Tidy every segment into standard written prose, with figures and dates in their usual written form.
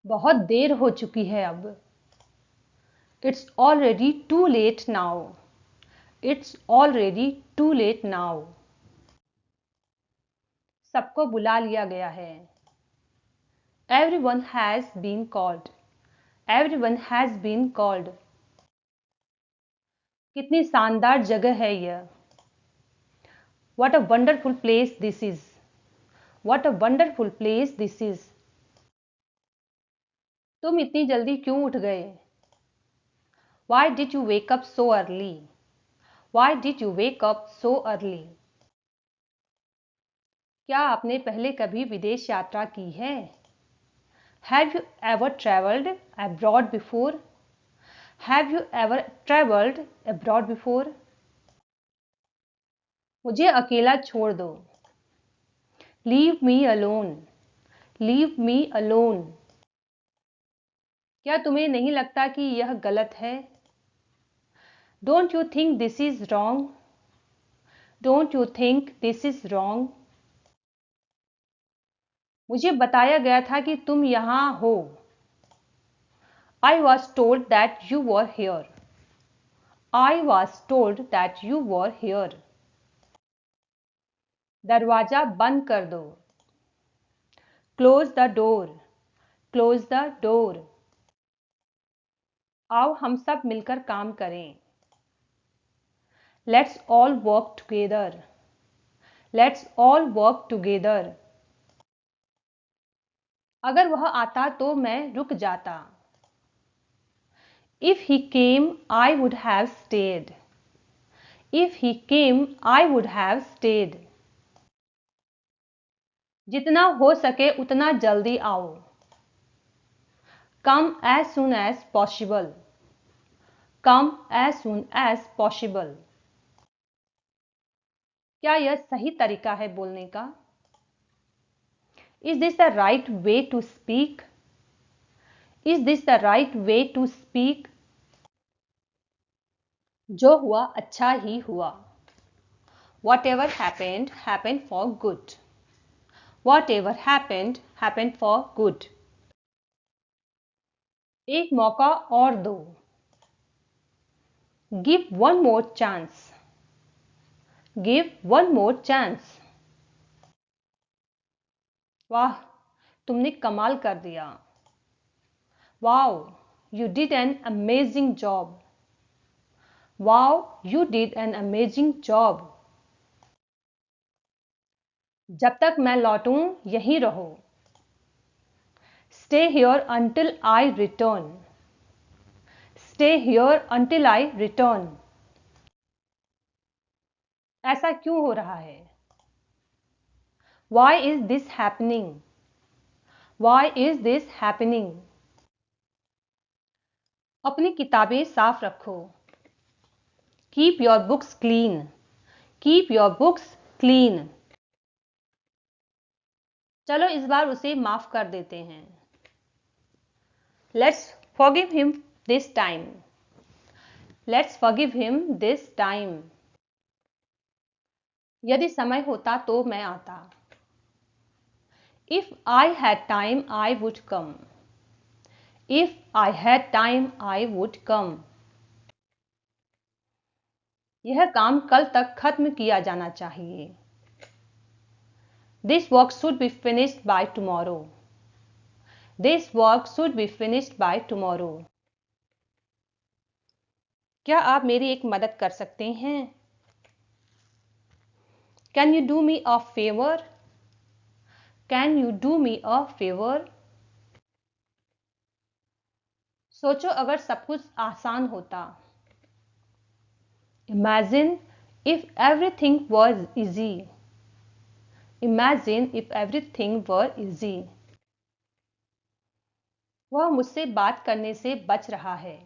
बहुत देर हो चुकी है अब। It's already too late now. It's already too late now. सबको बुला लिया गया है। Everyone has been called. Everyone has been called. कितनी शानदार जगह है यह। What a wonderful place this is. What a wonderful place this is. तुम इतनी जल्दी क्यों उठ गए? Why did you wake up so early? Why did you wake up so early? क्या आपने पहले कभी विदेश यात्रा की है? Have you ever traveled abroad before? Have you ever traveled abroad before? मुझे अकेला छोड़ दो। Leave me alone. Leave me alone. क्या तुम्हें नहीं लगता कि यह गलत है? Don't you think this is wrong? Don't you think this is wrong? मुझे बताया गया था कि तुम यहाँ हो। I was told that you were here. I was told that you were here. दरवाजा बंद कर दो। Close the door. Close the door. आओ हम सब मिलकर काम करें। Let's all work together. Let's all work together. अगर वह आता तो मैं रुक जाता। If he came, I would have stayed. If he came, I would have stayed. जितना हो सके उतना जल्दी आओ। Come as soon as possible. Come as soon as possible. क्या यह सही तरीका है बोलने का? Is this the right way to speak? Is this the right way to speak? जो हुआ अच्छा ही हुआ। Whatever happened, happened for good. Whatever happened, happened for good. एक मौका और दो। Give one more chance. Give one more chance. वाह, तुमने कमाल कर दिया। Wow, you did an amazing job. Wow, you did an amazing job. जब तक मैं लौटूं यहीं रहो। Stay here until I return. Stay here until I return. ऐसा क्यों हो रहा है? Why is this happening? Why is this happening? अपनी किताबें साफ रखो। Keep your books clean. Keep your books clean. चलो इस बार उसे माफ कर देते हैं। Let's forgive him this time. Let's forgive him this time. यदि समय होता तो मैं आता। If I had time, I would come. If I had time, I would come. यह काम कल तक खत्म किया जाना चाहिए। This work should be finished by tomorrow. This work should be finished by tomorrow. क्या आप मेरी एक मदद कर सकते हैं? Can you do me a favor? Can you do me a favor? सोचो अगर सब कुछ आसान होता। Imagine if everything was easy. Imagine if everything were easy. वह मुझसे बात करने से बच रहा है।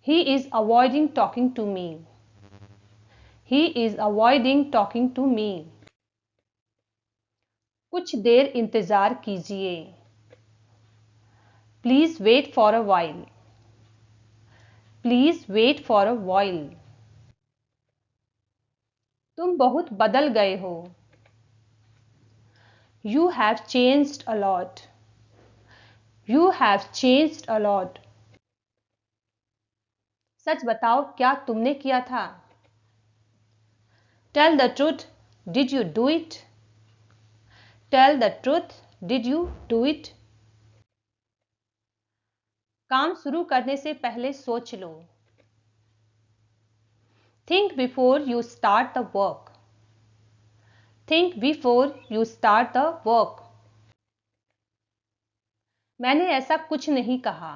He is avoiding talking to me. He is avoiding talking to me. कुछ देर इंतजार कीजिए। Please wait for a while. Please wait for a while. तुम बहुत बदल गए हो। You have changed a lot. You have changed a lot. सच बताओ, क्या तुमने किया था? Tell the truth. Did you do it? Tell the truth. Did you do it? काम शुरू करने से पहले सोच लो. Think before you start the work. Think before you start the work. मैंने ऐसा कुछ नहीं कहा.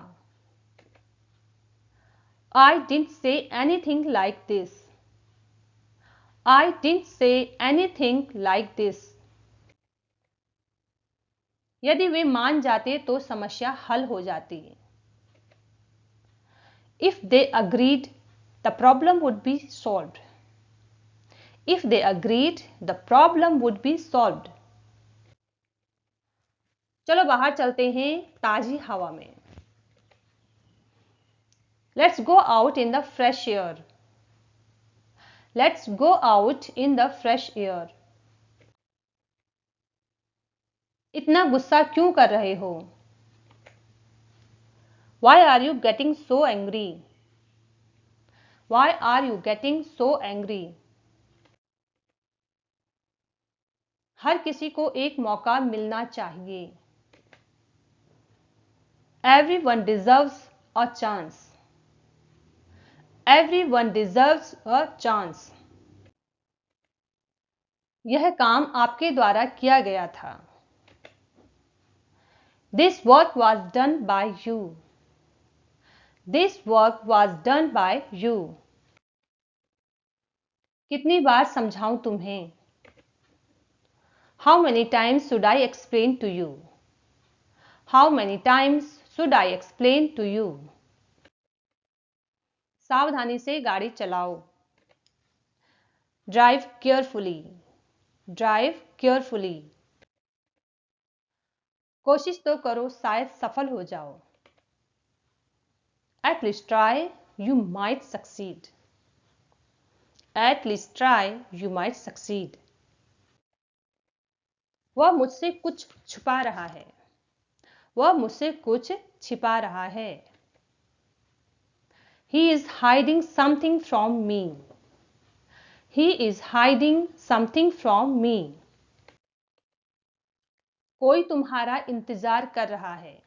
I didn't say anything like this. I didn't say anything like this. यदि वे मान जाते तो समस्या हल हो जाती. If they agreed, the problem would be solved. If they agreed, the problem would be solved. चलो बाहर चलते हैं ताजी हवा में. Let's go out in the fresh air. Let's go out in the fresh air. इतना गुस्सा क्यों कर रहे हो? Why are you getting so angry? Why are you getting so angry? हर किसी को एक मौका मिलना चाहिए. Everyone deserves a chance. Everyone deserves a chance. यह काम आपके द्वारा किया गया था. This work was done by you. This work was done by you. कितनी बार समझाऊं तुम्हें? How many times should I explain to you? How many times should I explain to you? सावधानी से गाड़ी चलाओ. Drive carefully. Drive carefully. कोशिश तो करो, शायद सफल हो जाओ. At least try, you might succeed. At least try, you might succeed. वह मुझसे कुछ छुपा रहा है. वह मुझसे कुछ छिपा रहा है. He is hiding something from me. He is hiding something from me. कोई तुम्हारा इंतजार कर रहा है.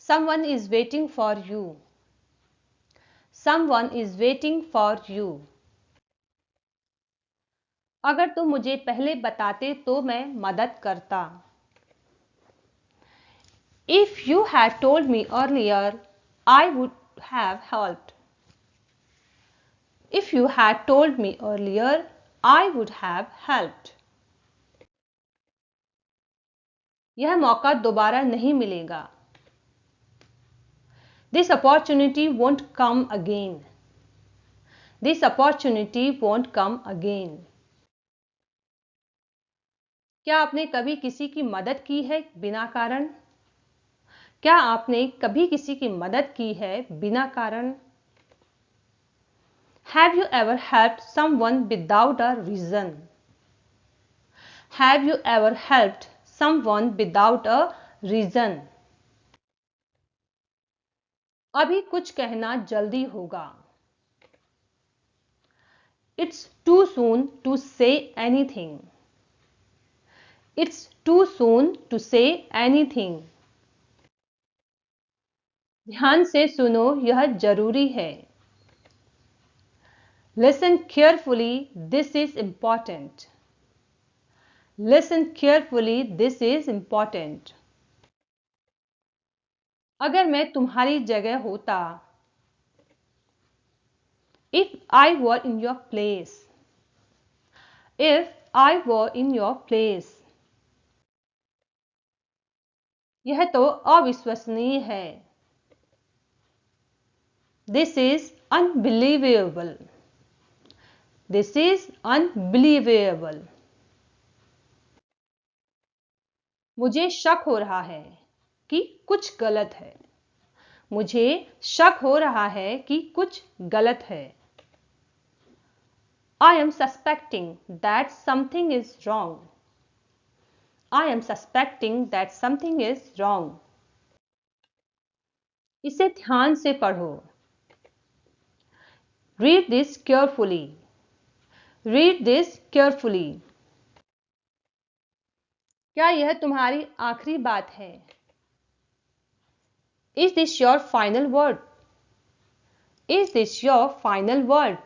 Someone is waiting for you. Someone is waiting for you. अगर तुम मुझे पहले बताते तो मैं मदद करता. If you had told me earlier, I would have helped. If you had told me earlier, I would have helped. यह मौका दोबारा नहीं मिलेगा. This opportunity won't come again. This opportunity won't come again. क्या आपने कभी किसी की मदद की है बिना कारण? क्या आपने कभी किसी की मदद की है बिना कारण? Have you ever helped someone without a reason? Have you ever helped someone without a reason? अभी कुछ कहना जल्दी होगा. It's too soon to say anything. It's too soon to say anything. ध्यान से सुनो, यह जरूरी है. Listen carefully, this is important. Listen carefully, this is important. अगर मैं तुम्हारी जगह होता. If I were in your place. If I were in your place. यह तो अविश्वसनीय है. This is unbelievable. This is unbelievable. मुझे शक हो रहा है कि कुछ गलत है. मुझे शक हो रहा है कि कुछ गलत है. I am suspecting that something is wrong. I am suspecting that something is wrong. इसे ध्यान से पढ़ो. Read this carefully. Read this carefully. क्या यह तुम्हारी आखिरी बात है? Is this your final word? Is this your final word?